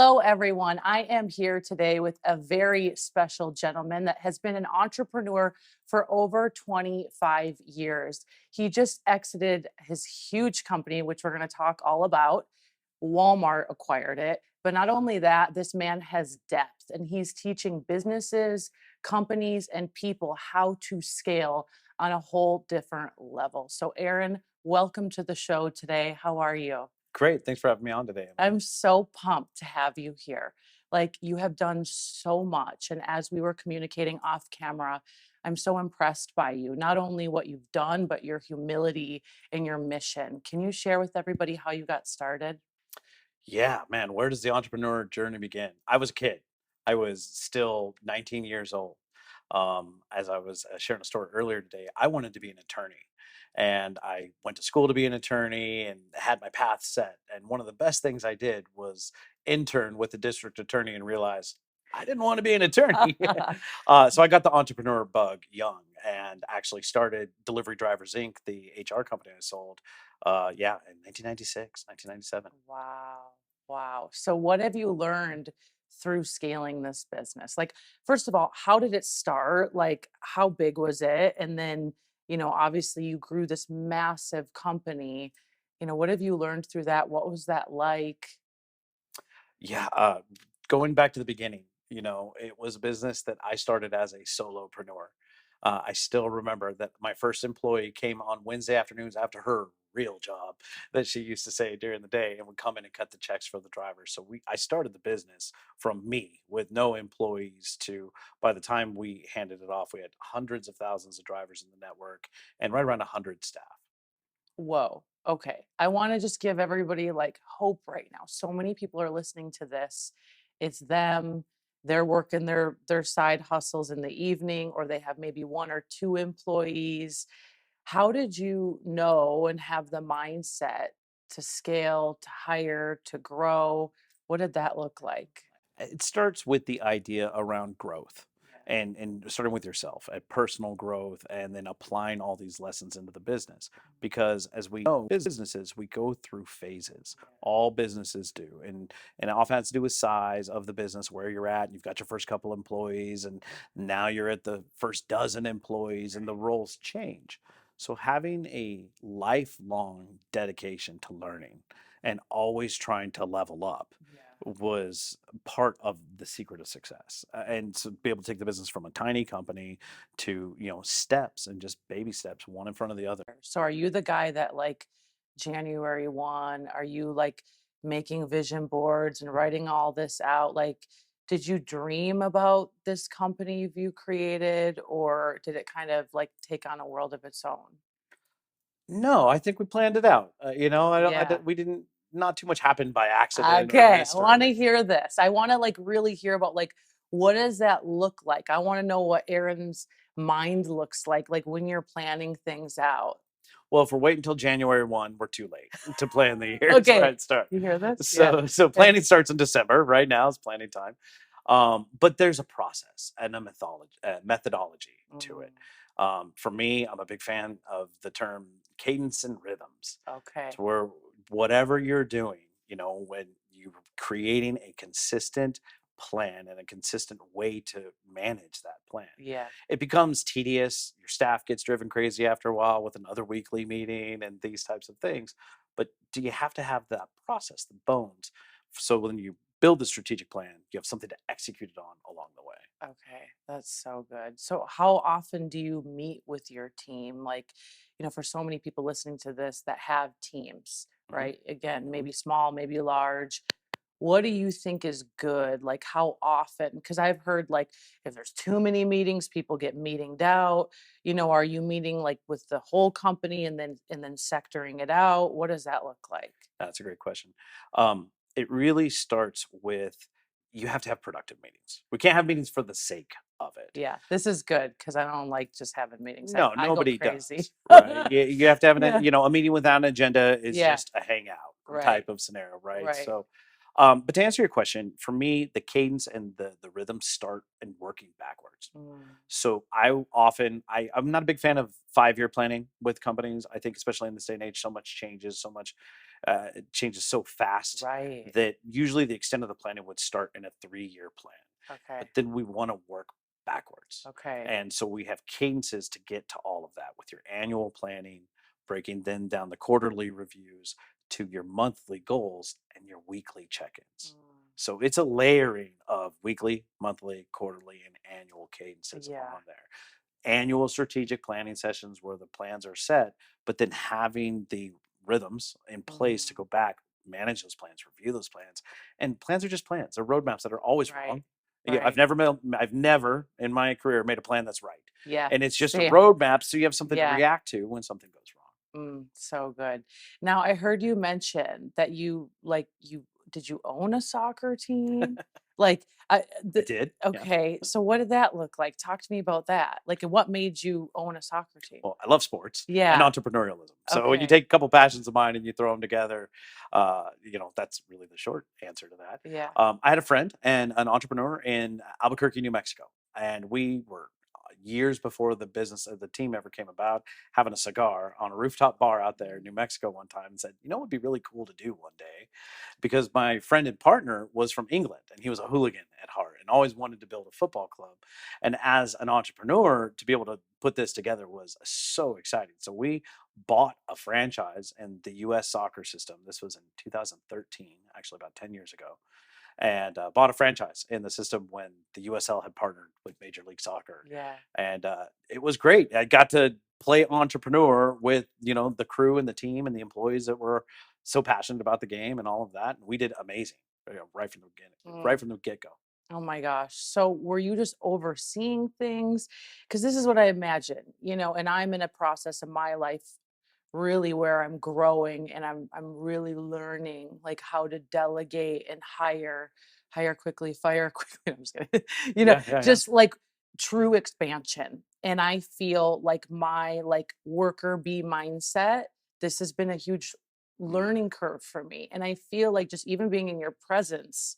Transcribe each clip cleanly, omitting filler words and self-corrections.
Hello, everyone. I am here today with a very special gentleman that has been an entrepreneur for over 25 years. He just exited his huge company, which we're going to talk all about. Walmart acquired it. But not only that, this man has depth and he's teaching businesses, companies, and people how to scale on a whole different level. So, Aaron, welcome to the show today. How are you? Great. Thanks for having me on today, Emily. I'm so pumped to have you here. Like, you have done so much. And as we were communicating off camera, I'm so impressed by you, not only what you've done, but your humility and your mission. Can you share with everybody how you got started? Yeah, man, where does the entrepreneur journey begin? I was a kid. I was still 19 years old. As I was sharing a story earlier today, I wanted to be an attorney. And I went to school to be an attorney and had my path set. And one of the best things I did was intern with the district attorney and realize I didn't want to be an attorney. So I got the entrepreneur bug young and actually started Delivery Drivers Inc., the HR company I sold, in 1996, 1997. Wow. Wow. So, what have you learned through scaling this business? Like, first of all, how did it start? Like, how big was it? And then, obviously you grew this massive company. What have you learned through that? What was that like? Yeah, going back to the beginning, it was a business that I started as a solopreneur. I still remember that my first employee came on Wednesday afternoons after her real job that she used to say during the day and would come in and cut the checks for the drivers. So I started the business from me with no employees to by the time we handed it off, we had hundreds of thousands of drivers in the network and right around 100 staff. Whoa. Okay. I want to just give everybody like hope right now. So many people are listening to this. It's them. They're working their side hustles in the evening, or they have maybe one or two employees. How did you know and have the mindset to scale, to hire, to grow? What did that look like? It starts with the idea around growth and starting with yourself at personal growth and then applying all these lessons into the business, because as we know, businesses, we go through phases. All businesses do, and it often has to do with size of the business, where you're at. You've got your first couple employees and now you're at the first dozen employees and the roles change. So having a lifelong dedication to learning and always trying to level up Yeah. was part of the secret of success. And to be able to take the business from a tiny company to, steps and just baby steps, one in front of the other. So are you the guy that like January 1, are you like making vision boards and writing all this out? Like, did you dream about this company you created, or did it kind of like take on a world of its own? No, I think we planned it out. Yeah. We didn't, not too much happened by accident or Okay. I want to mystery. hear this. I want to like really hear about like what does that look like? I want to know what Aaron's mind looks like when you're planning things out. Well, if we're waiting until January 1, we're too late to plan the year's Okay. right start. You hear this? Yeah. So Okay. planning starts in December. Right now is planning time. But there's a process and a methodology to it. Mm, For me, I'm a big fan of the term cadence and rhythms. okay. To where whatever you're doing, when you're creating a consistent plan and a consistent way to manage that plan, Yeah. it becomes tedious. Your staff gets driven crazy after a while with another weekly meeting and these types of things. But do you have to have that process, the bones, so when you build the strategic plan, you have something to execute it on along the way? Okay, that's so good. So, how often do you meet with your team? Like, for so many people listening to this that have teams, Mhm. right? Again, maybe small, maybe large. What do you think is good? Like, how often? Because I've heard like if there's too many meetings, people get meetinged out. Are you meeting like with the whole company and then sectoring it out? What does that look like? That's a great question. It really starts with you have to have productive meetings. We can't have meetings for the sake of it. Yeah, this is good because I don't like just having meetings. I, No, I go nobody crazy. does, right? You have to have Yeah. a meeting without an agenda is Yeah. just a hangout Right. type of scenario, right? Right. So But to answer your question, for me, the cadence and the rhythm start in working backwards. Mm, So I'm not a big fan of 5-year planning with companies. I think especially in this day and age, so much changes, it changes so fast right. that usually the extent of the planning would start in a 3-year plan. But Okay. then we want to work backwards. Okay. And so we have cadences to get to all of that with your annual planning, breaking then down the quarterly reviews to your monthly goals and your weekly check-ins. Mm, So it's a layering of weekly, monthly, quarterly, and annual cadences yeah. on there. Annual strategic planning sessions where the plans are set, but then having the rhythms in place to Mm, go back, manage those plans, review those plans. And plans are just plans. They're roadmaps that are always right. wrong. Right. I've never in my career made a plan that's right. Yeah. And it's just a Same. roadmap so you have something to Yeah. react to when something goes wrong. So good. Now, I heard you mention that did you own a soccer team? Like, I did. Yeah. okay, so what did that look like? Talk to me about that. Like, and what made you own a soccer team? Well, I love sports and Yeah. entrepreneurialism. So when you Okay. take a couple passions of mine and you throw them together, that's really the short answer to that. Yeah. I had a friend and an entrepreneur in Albuquerque, New Mexico, and we were years before the business of the team ever came about, having a cigar on a rooftop bar out there in New Mexico one time, and said, "It would be really cool to do one day," because my friend and partner was from England and he was a hooligan at heart and always wanted to build a football club. And as an entrepreneur, to be able to put this together was so exciting. So we bought a franchise in the US soccer system. This was in 2013, actually about 10 years ago, and bought a franchise in the system when the USL had partnered with Major League Soccer. Yeah. And it was great. I got to play entrepreneur with, the crew and the team and the employees that were so passionate about the game and all of that. And we did amazing, right from the beginning, right Mm. from the get go. Oh my gosh. So were you just overseeing things? Because this is what I imagine, and I'm in a process of my life really where I'm growing and I'm really learning like how to delegate and hire quickly, fire quickly. I'm just kidding. Yeah, yeah, yeah. Just like true expansion. And I feel like my like worker bee mindset, this has been a huge learning curve for me. And I feel like just even being in your presence,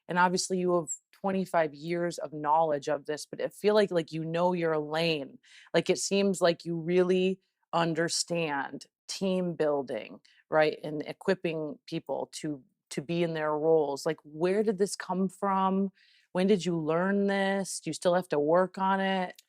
and obviously you have 25 years of knowledge of this, but I feel like your lane. Like it seems like you really understand team building, right? And equipping people to be in their roles. Like where did this come from? When did you learn this? Do you still have to work on it?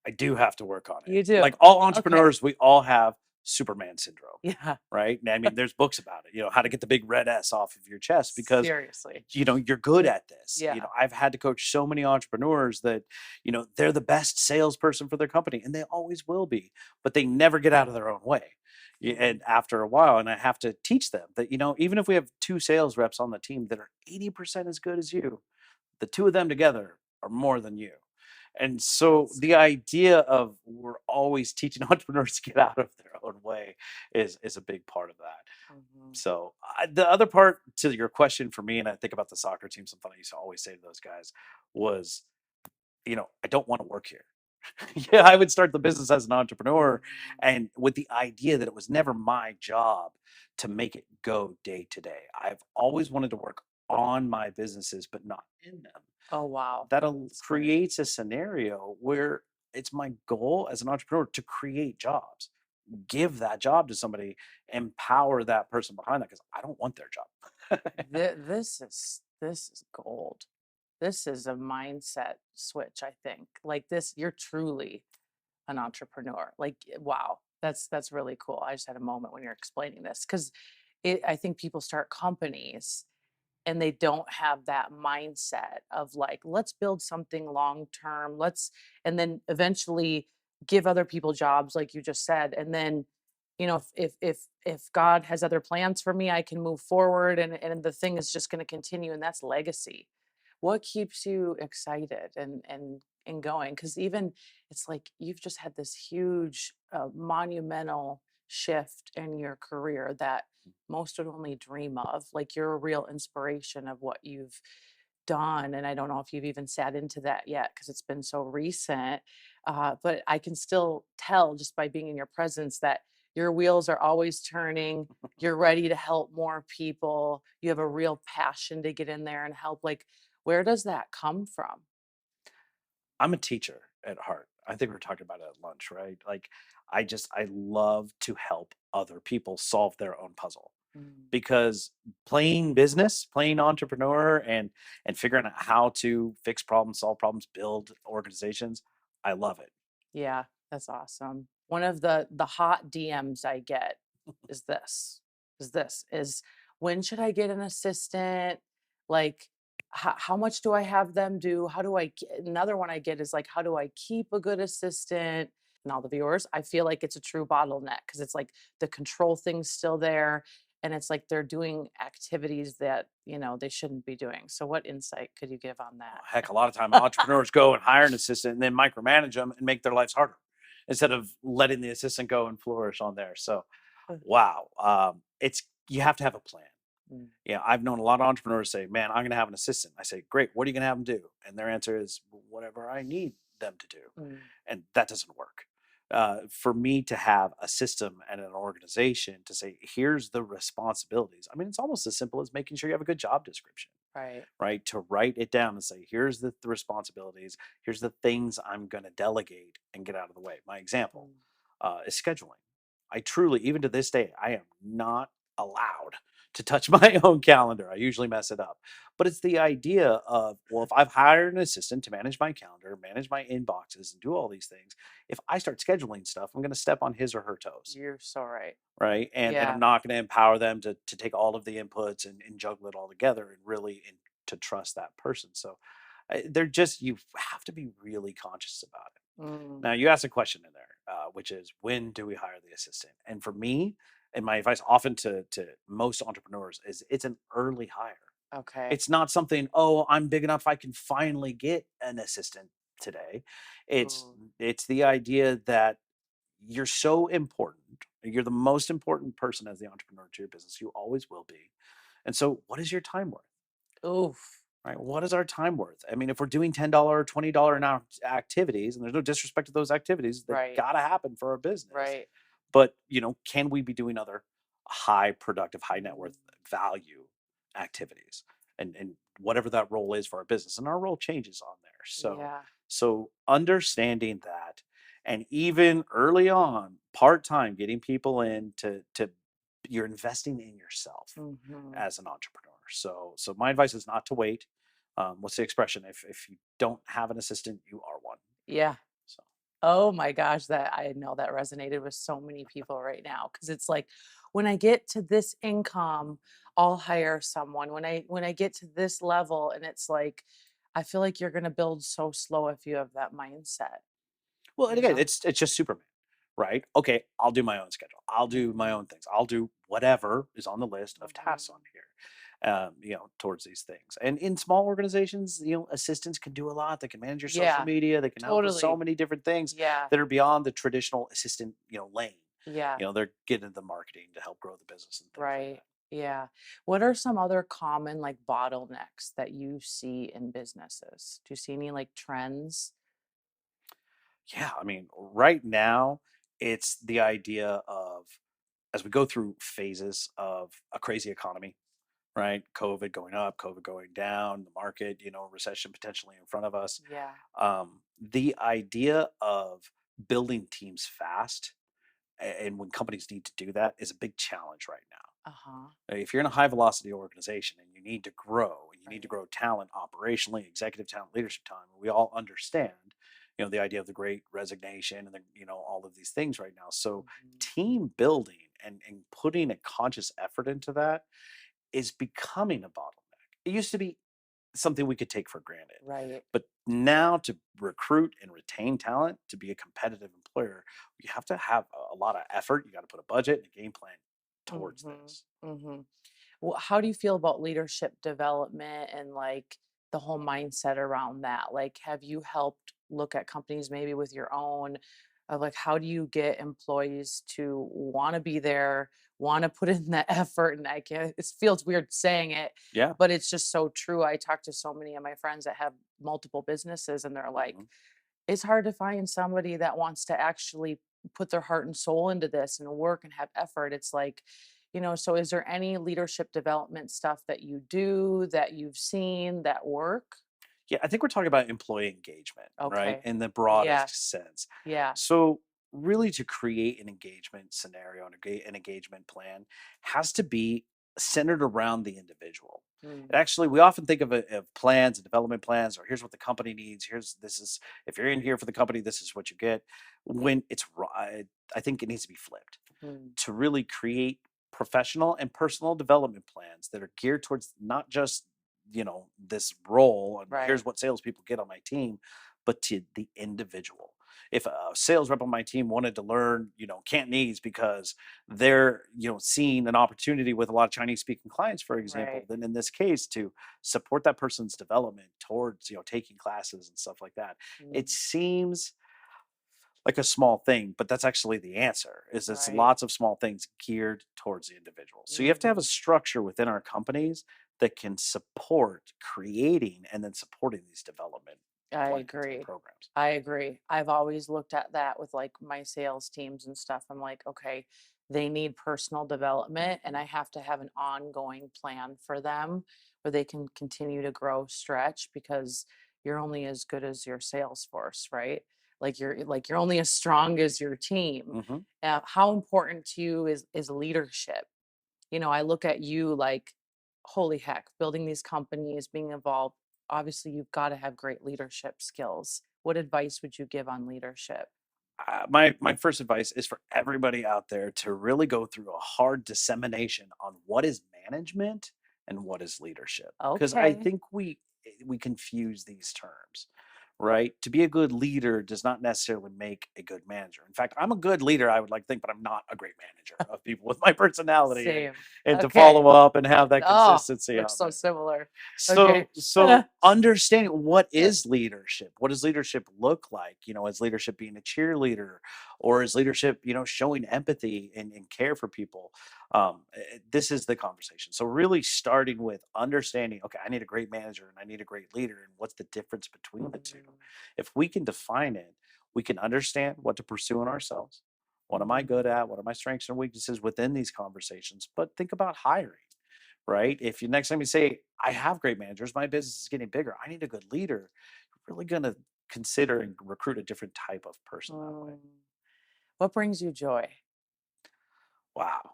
I do have to work on it. You do. Like all Okay. entrepreneurs, we all have Superman syndrome, Yeah. right? And I mean, there's books about it, how to get the big red S off of your chest because Seriously. you're good at this. Yeah. I've had to coach so many entrepreneurs that, they're the best salesperson for their company and they always will be, but they never get out of their own way. Mm, And after a while, and I have to teach them that, even if we have two sales reps on the team that are 80% as good as you, the two of them together are more than you. And so that's the idea of we're always teaching entrepreneurs to get out of their own way is a big part of that. mhm. So the other part to your question for me, and I think about the soccer team, something I used to always say to those guys was, I don't want to work here. Yeah, I would start the business as an entrepreneur Mhm. and with the idea that it was never my job to make it go day to day. I've always wanted to work on my businesses, but not in them. Oh wow. That That's good. creates a scenario where it's my goal as an entrepreneur to create jobs, give that job to somebody, empower that person behind that because I don't want their job. This is gold. This is a mindset switch, I think. Like this, you're truly an entrepreneur. Like, wow, that's really cool. I just had a moment when you're explaining this because I think people start companies and they don't have that mindset of like, let's build something long term. And then eventually give other people jobs, like you just said. And then, if God has other plans for me, I can move forward and the thing is just going to continue. And that's legacy. What keeps you excited and going? Because even it's like you've just had this huge monumental shift in your career that most would only dream of. Like you're a real inspiration of what you've done. And I don't know if you've even sat into that yet because it's been so recent. But I can still tell just by being in your presence that your wheels are always turning, you're ready to help more people, you have a real passion to get in there and help. Like, where does that come from? I'm a teacher at heart. I think we are talking about it at lunch, right? Like, I love to help other people solve their own puzzle Mm, because playing business, playing entrepreneur, and figuring out how to fix problems, solve problems, build organizations, I love it. yeah, that's awesome. One of the hot DMs I get is this. Is when should I get an assistant? Like, how much do I have them do? How do I another one I get is like, how do I keep a good assistant? And all the viewers, I feel like it's a true bottleneck because it's like the control thing's still there. And it's like they're doing activities that, they shouldn't be doing. So what insight could you give on that? Heck, a lot of time entrepreneurs go and hire an assistant and then micromanage them and make their lives harder instead of letting the assistant go and flourish on there. So, wow, it's you have to have a plan. Mm, Yeah, I've known a lot of entrepreneurs say, "Man, I'm going to have an assistant." I say, "Great. What are you going to have them do?" And their answer is, "Whatever I need them to do." mm, And that doesn't work. For me to have a system and an organization to say, "Here's the responsibilities." I mean, it's almost as simple as making sure you have a good job description, right. right? To write it down and say, "Here's the responsibilities. Here's the things I'm going to delegate and get out of the way." My example Mm, is scheduling. I truly, even to this day, I am not allowed to touch my own calendar. I usually mess it up. But it's the idea of, well, if I've hired an assistant to manage my calendar, manage my inboxes, and do all these things, if I start scheduling stuff, I'm going to step on his or her toes. you're so right. Right. And I'm Yeah. not going to empower them to take all of the inputs and juggle it all together and really to trust that person. So they're just, you have to be really conscious about it. Mm, Now, you asked a question in there, which is when do we hire the assistant? And for me, and my advice often to most entrepreneurs is it's an early hire. okay. It's not something, oh, I'm big enough I can finally get an assistant today. It's Ooh, it's the idea that you're so important. You're the most important person as the entrepreneur to your business. You always will be. And so what is your time worth? oof. Right? What is our time worth? I mean, if we're doing $10, $20 an hour activities, and there's no disrespect to those activities, they Right. gotta happen for our business. Right. But can we be doing other high productive, high net Mm, worth value activities? And whatever that role is for our business. And our role changes on there. So yeah. so understanding that and even early on, part-time, getting people in to you're investing in yourself Hmm. as an entrepreneur. So my advice is not to wait. What's the expression? If you don't have an assistant, you are one. Yeah. So Oh my gosh, that I know that resonated with so many people right now because it's like when I get to this income, I'll hire someone. When I get to this level, and it's like I feel like you're gonna build so slow if you have that mindset, well, and you again, know? it's just Superman, right? Okay, I'll do my own schedule. I'll do my Mhm, own things. I'll do whatever is on the list of tasks on mhm. here. Towards these things. And in small organizations, assistants can do a lot. They can manage your social Yeah, media. They can help with so totally. many different things Yeah, that are beyond the traditional assistant, lane. yeah. They're getting into the marketing to help grow the business and things like Right. that. Yeah. What are some other common like bottlenecks that you see in businesses? Do you see any like trends? Yeah, I mean, right now, it's the idea of as we go through phases of a crazy economy, right? COVID going up, COVID going down, the market, recession potentially in front of us. Yeah. The idea of building teams fast and when companies need to do that is a big challenge right now. Uh-huh. If you're in a high velocity organization and you need to grow and you need to Right. grow talent operationally, executive talent, leadership talent, we all understand, the idea of the great resignation and all of these things right now. So Mhm. team building and putting a conscious effort into that is becoming a bottleneck. It used to be something we could take for granted. Right. But now to recruit and retain talent, to be a competitive employer, you have to have a lot of effort. You got to put a budget and a game plan towards Mhm. this. Mhm. Well, how do you feel about leadership development and like the whole mindset around that? Like, have you helped look at companies maybe with your own of like how do you get employees to want to be there, want to put in that effort? And I can't, it feels weird saying it, Yeah. but it's just so true. I talk to so many of my friends that have multiple businesses and they're like, Mhm. it's hard to find somebody that wants to actually put their heart and soul into this and work and have effort. It's like, so is there any leadership development stuff that you do that you've seen that work? Yeah, I think we're talking about employee engagement, right? Okay. In the Yeah. broadest sense. Yeah. So, really, to create an engagement scenario and an engagement plan has to be centered around the individual. Mm, It actually, we often think of plans and development plans, or here's what the company needs. This is, if you're in here for the company, this is what you get. When it's right, I think it needs to be flipped mm, to really create professional and personal development plans that are geared towards not just this role and right. here's what salespeople get on my team, but to the individual. If a sales rep on my team wanted to learn Cantonese because they're seeing an opportunity with a lot of Chinese speaking clients, for example, Right. then in this case to support that person's development towards taking classes and stuff like that. It Mm, seems like a small thing, but that's actually the answer. Is it's right. lots of small things geared towards the individual. So you have to have a Mhm. structure within our companies that can support creating and then supporting these development I plans and agree. programs. I agree. I've always looked at that with like my sales teams and stuff. I'm like, okay, they need personal development, and I have to have an ongoing plan for them where they can continue to grow, stretch, because you're only as good as your sales force, right? Like you're only as strong as your team. Hmm. How important to you is leadership? I look at you like, holy heck, building these companies, being involved. Obviously, you've got to have great leadership skills. What advice would you give on leadership? My first advice is for everybody out there to really go through a hard dissemination on what is management and what is leadership, because I Okay. think we confuse these terms. Right? To be a good leader does not necessarily make a good manager. In fact, I'm a good leader, I would like to think, but I'm not a great manager of people with my personality and Same. and to Okay. follow up and have that Oh, consistency we're out so there. similar. Okay. So understanding what is leadership, what does leadership look like? Is leadership being a cheerleader, or is leadership, showing empathy and care for people? This is the conversation. So really starting with understanding, okay, I need a great manager and I need a great leader, and what's the difference between the two? If we can define it, we can understand what to pursue in ourselves. What am I good Mm, at? What are my strengths and weaknesses within these conversations? But think about hiring, right? If you next time you say, I have great managers, my business is getting bigger, I need a good leader, you're really going to consider and recruit a different type of person that way. mm. What brings you joy? Wow.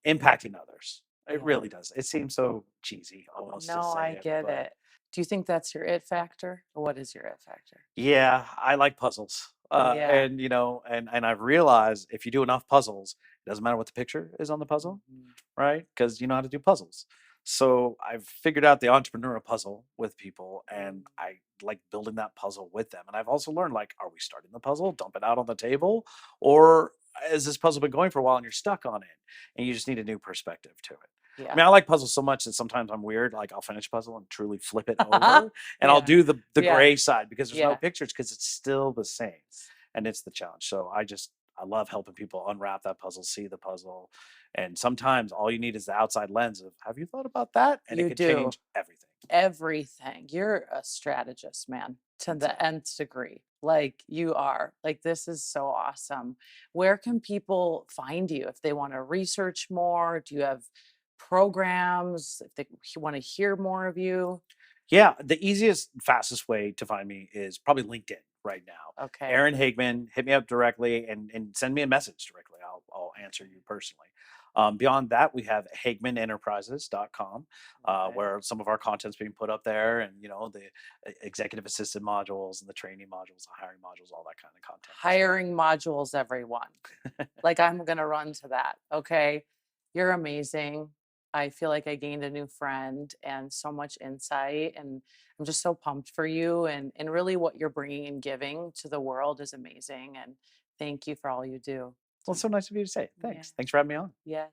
Impacting others. It Yeah. really does. It seems so cheesy almost to No, say I it, get but it. Do you think that's your it factor? Or what is your it factor? yeah, I like puzzles. Yeah. And I've realized if you do enough puzzles, it doesn't matter what the picture is on the puzzle, Mhm. right? Because you know how to do puzzles. So I've figured out the entrepreneurial puzzle with people, and Mm. I like building that puzzle with them. And I've also learned, like, are we starting the puzzle, dump it out on the table, or has this puzzle been going for a while and you're stuck on it and you just need a new perspective to it? I Yeah. mean, I like puzzles so much that sometimes I'm weird. Like I'll finish a puzzle and truly flip it over, and I'll Yeah. do the Yeah. gray side because there's no Yeah. pictures because it's still the same, and it's the challenge. So I love helping people unwrap that puzzle, see the puzzle, and sometimes all you need is the outside lens of have you thought about that, and it You could do change everything. everything. You're a strategist, man, to Thanks, the man. nth degree. Like you are. Like this is so awesome. Where can people find you if they want to research more? Do you have programs if they want to hear more of you? Yeah, the easiest, fastest way to find me is probably LinkedIn right now. Okay. Aaron Hageman, hit me up directly and send me a message directly. I'll answer you personally. Beyond that, we have HagemanEnterprises.com, Okay. where some of our content's being put up there, and the executive assistant modules and the training modules, the hiring modules, all that kind of content as well. Hiring modules, everyone. Like I'm gonna run to that. Okay. You're amazing. I feel like I gained a new friend and so much insight, and I'm just so pumped for you, and really what you're bringing and giving to the world is amazing, and thank you for all you do. Well, it's so nice of you to say. Yeah. Thanks. Thanks for having me on. Yes.